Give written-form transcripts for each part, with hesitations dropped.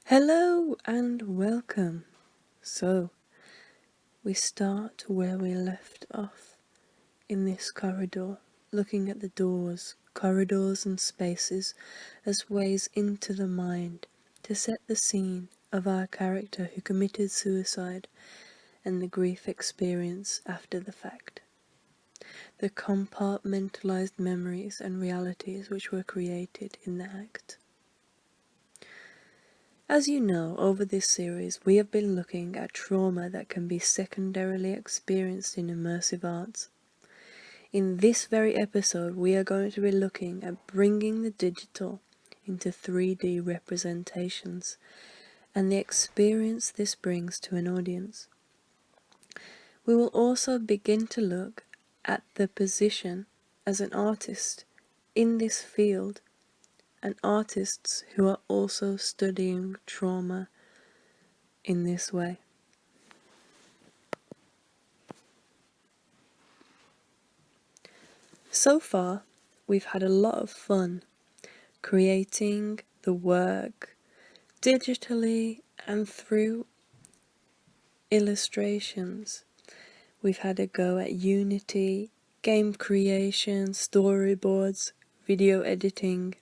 Hello and welcome. So, we start where we left off in this corridor, looking at the doors, corridors and spaces as ways into the mind to set the scene of our character who committed suicide and the grief experience after the fact. The compartmentalized memories and realities which were created in the act. As you know, over this series we have been looking at trauma that can be secondarily experienced in immersive arts. In this very episode we are going to be looking at bringing the digital into 3D representations and the experience this brings to an audience. We will also begin to look at the position as an artist in this field and artists who are also studying trauma in this way. So far, we've had a lot of fun creating the work digitally and through illustrations. We've had a go at Unity, game creation, storyboards, video editing.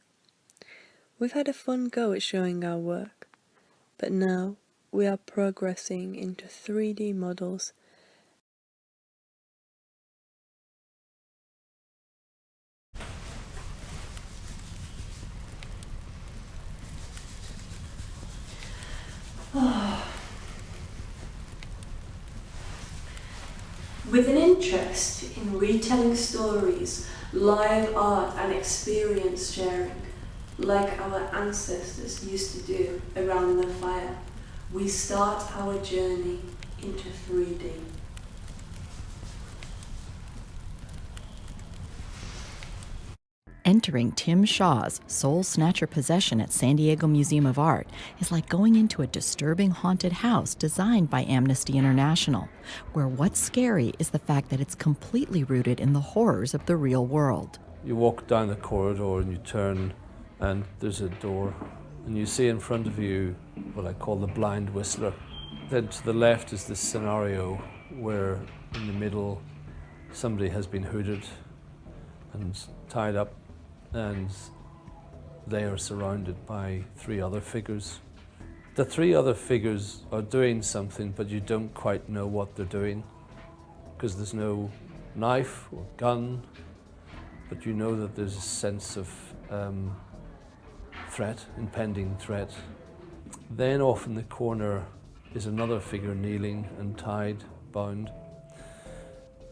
We've had a fun go at showing our work, but now we are progressing into 3D models. With an interest in retelling stories, live art and experience sharing, like our ancestors used to do around the fire, we start our journey into 3D. Entering Tim Shaw's Soul Snatcher Possession at San Diego Museum of Art is like going into a disturbing haunted house designed by Amnesty International, where what's scary is the fact that it's completely rooted in the horrors of the real world. You walk down the corridor and you turn and there's a door and you see in front of you what I call the blind whistler. Then to the left is this scenario where in the middle somebody has been hooded and tied up, and they are surrounded by three other figures. The three other figures are doing something, but you don't quite know what they're doing because there's no knife or gun, but you know that there's a sense of threat, impending threat. Then off in the corner is another figure kneeling and tied, bound.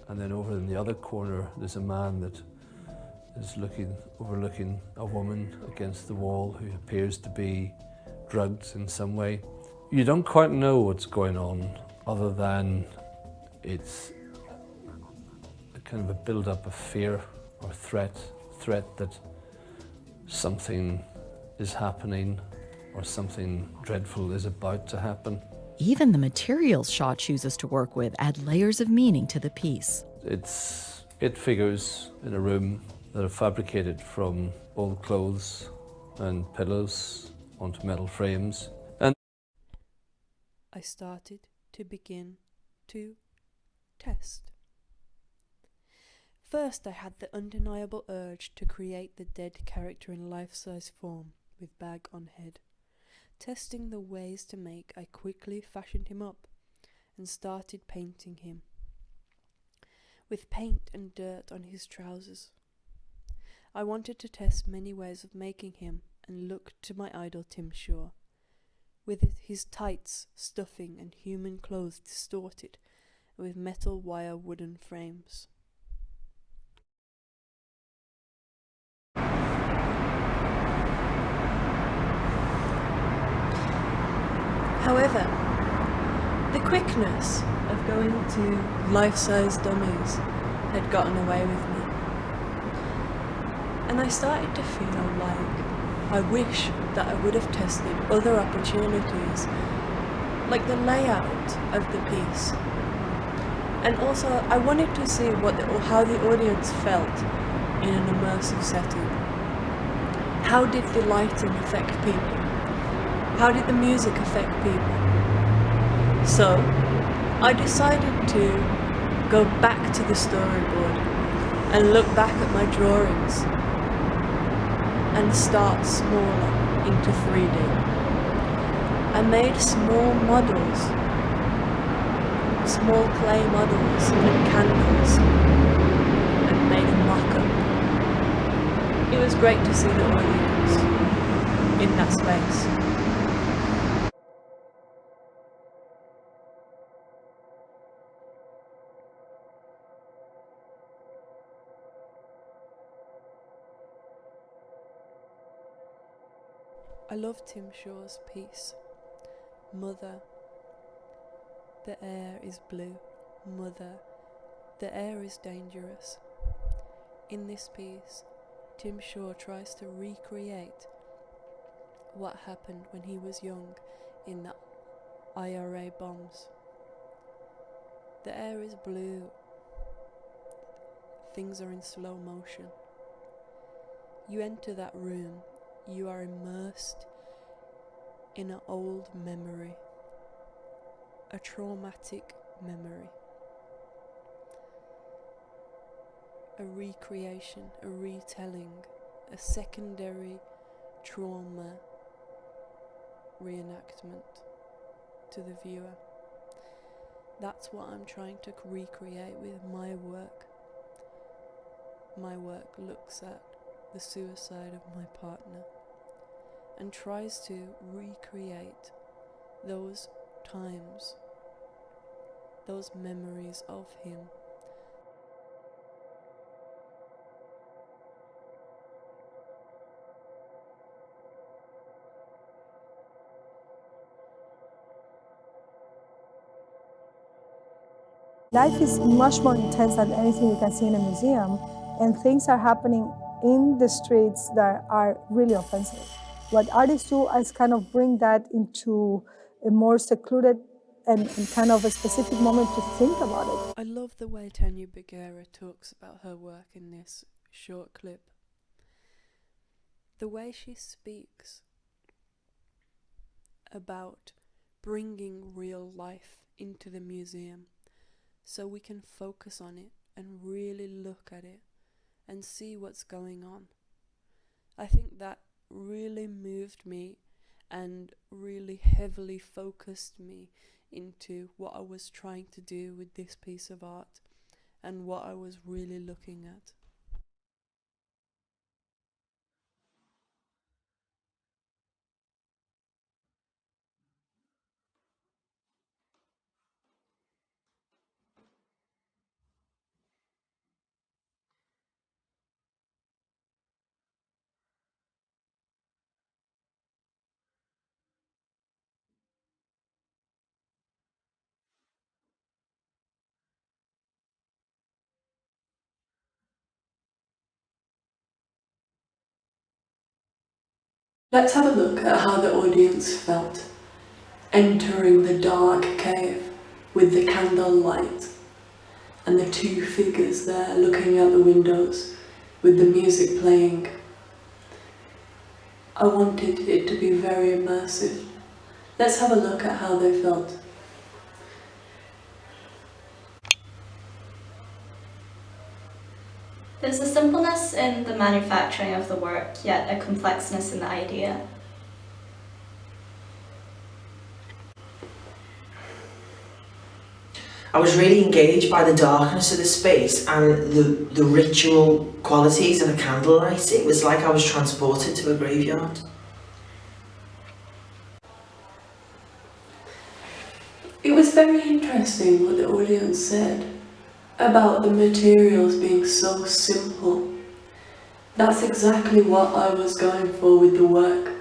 And then over in the other corner there's a man that is overlooking a woman against the wall who appears to be drugged in some way. You don't quite know what's going on other than it's a kind of a build-up of fear or threat that something is happening or something dreadful is about to happen. Even the materials Shaw chooses to work with add layers of meaning to the piece. It figures in a room that are fabricated from old clothes and pillows onto metal frames. And I started to begin to test. First, I had the undeniable urge to create the dead character in life-size form with bag on head. Testing the ways to make, I quickly fashioned him up and started painting him with paint and dirt on his trousers. I wanted to test many ways of making him and looked to my idol Tim Shaw, with his tights, stuffing and human clothes distorted and with metal wire wooden frames. However, the quickness of going to life-size dummies had gotten away with me. And I started to feel like I wish that I would have tested other opportunities, like the layout of the piece. And also, I wanted to see how the audience felt in an immersive setting. How did the lighting affect people? How did the music affect people? So, I decided to go back to the storyboard and look back at my drawings and start smaller into 3D. I made small models, small clay models and candles, and made a mock-up. It was great to see the audience in that space. I love Tim Shaw's piece, Mother, the air is blue. Mother, the air is dangerous. In this piece, Tim Shaw tries to recreate what happened when he was young in the IRA bombs. The air is blue. Things are in slow motion. You enter that room, you are immersed in an old memory, a traumatic memory, a recreation, a retelling, a secondary trauma reenactment to the viewer. That's what I'm trying to recreate with my work. My work looks at the suicide of my partner and tries to recreate those times, those memories of him. Life is much more intense than anything you can see in a museum, and things are happening in the streets that are really offensive. What artists do is kind of bring that into a more secluded and kind of a specific moment to think about it. I love the way Tanya Bagheera talks about her work in this short clip. The way she speaks about bringing real life into the museum so we can focus on it and really look at it and see what's going on. I think that really moved me and really heavily focused me into what I was trying to do with this piece of art and what I was really looking at. Let's have a look at how the audience felt entering the dark cave with the candle light and the two figures there looking out the windows with the music playing. I wanted it to be very immersive. Let's have a look at how they felt. There's a simpleness in the manufacturing of the work, yet a complexness in the idea. I was really engaged by the darkness of the space and the ritual qualities of the candlelight. It was like I was transported to a graveyard. It was very interesting what the audience said about the materials being so simple. That's exactly what I was going for with the work.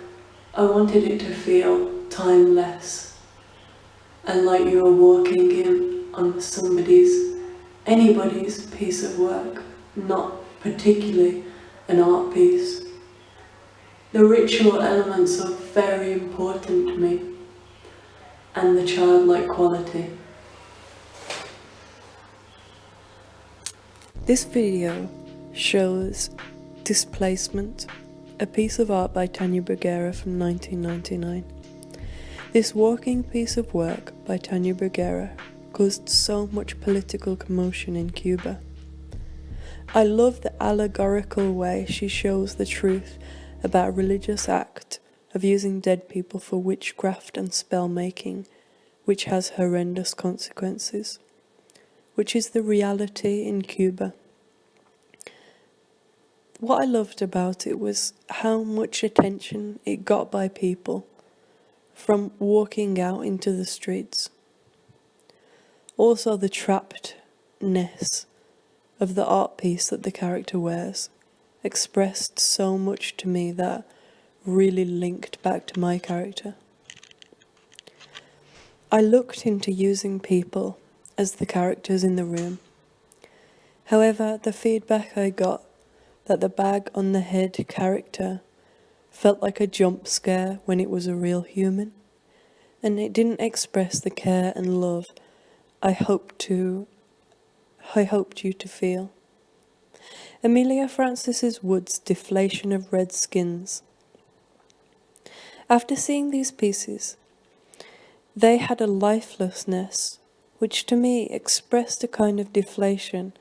I wanted it to feel timeless and like you were walking in on anybody's piece of work, not particularly an art piece. The ritual elements are very important to me, and the childlike quality. This video shows Displacement, a piece of art by Tanya Bagheera from 1999. This walking piece of work by Tania Bruguera caused so much political commotion in Cuba. I love the allegorical way she shows the truth about a religious act of using dead people for witchcraft and spell making, which has horrendous consequences, which is the reality in Cuba. What I loved about it was how much attention it got by people from walking out into the streets. Also the trappedness of the art piece that the character wears expressed so much to me that really linked back to my character. I looked into using people as the characters in the room. However, the feedback I got that the bag on the head character felt like a jump scare when it was a real human, and it didn't express the care and love I hoped you to feel. Amelia Francis Wood's Deflation of Red Skins. After seeing these pieces, they had a lifelessness which to me expressed a kind of deflation,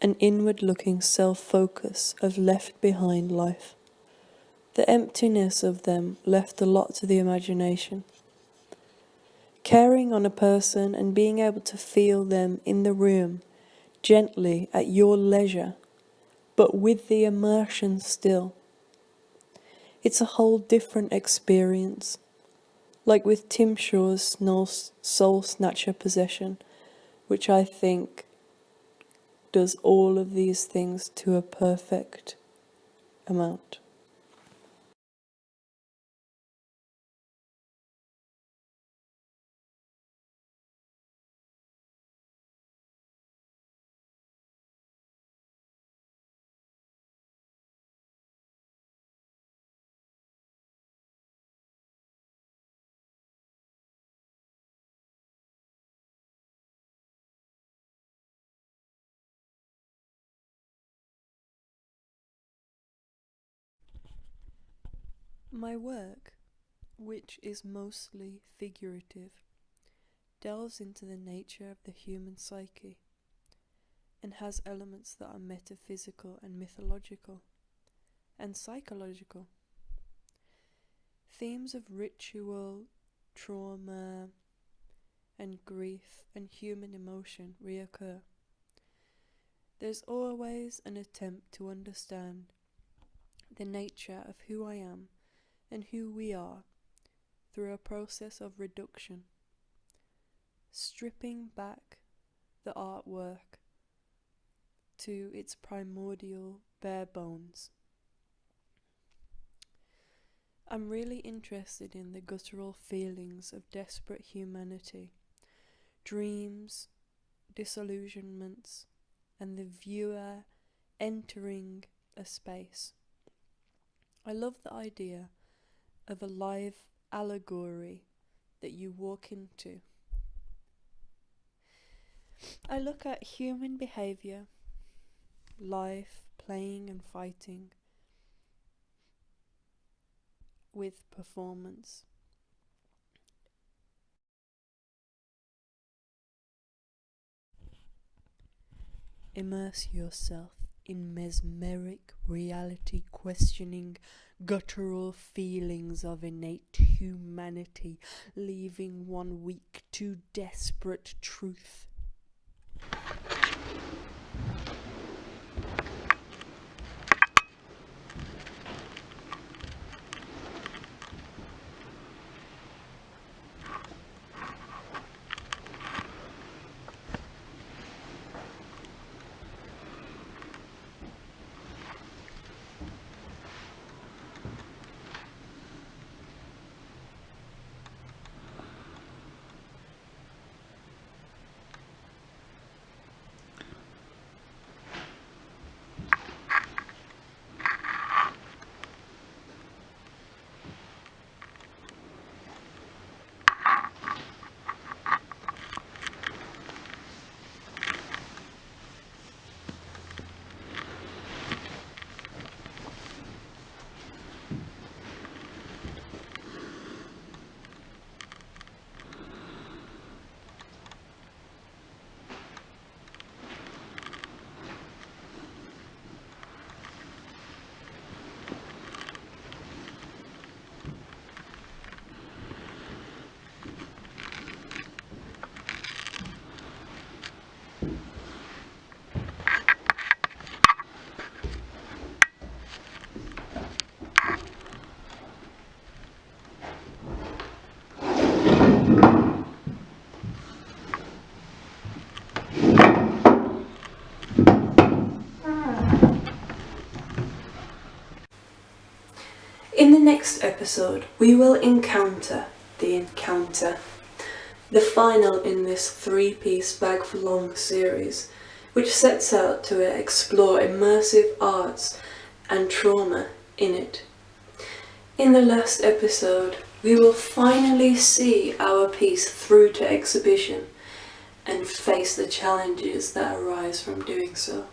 an inward-looking self-focus of left behind life. The emptiness of them left a lot to the imagination. Caring on a person and being able to feel them in the room, gently at your leisure, but with the immersion still. It's a whole different experience, like with Tim Shaw's Soul Snatcher Possession, which I think does all of these things to a perfect amount. My work, which is mostly figurative, delves into the nature of the human psyche and has elements that are metaphysical and mythological and psychological. Themes of ritual, trauma, and grief and human emotion reoccur. There's always an attempt to understand the nature of who I am and who we are through a process of reduction, stripping back the artwork to its primordial bare bones. I'm really interested in the guttural feelings of desperate humanity, dreams, disillusionments, and the viewer entering a space. I love the idea of a live allegory that you walk into. I look at human behavior, life, playing and fighting with performance. Immerse yourself in mesmeric reality, questioning guttural feelings of innate humanity, leaving one weak to desperate truth. episode, we will encounter the encounter, the final in this three-piece Bag4long series, which sets out to explore immersive arts and trauma in it. In the last episode, we will finally see our piece through to exhibition and face the challenges that arise from doing so.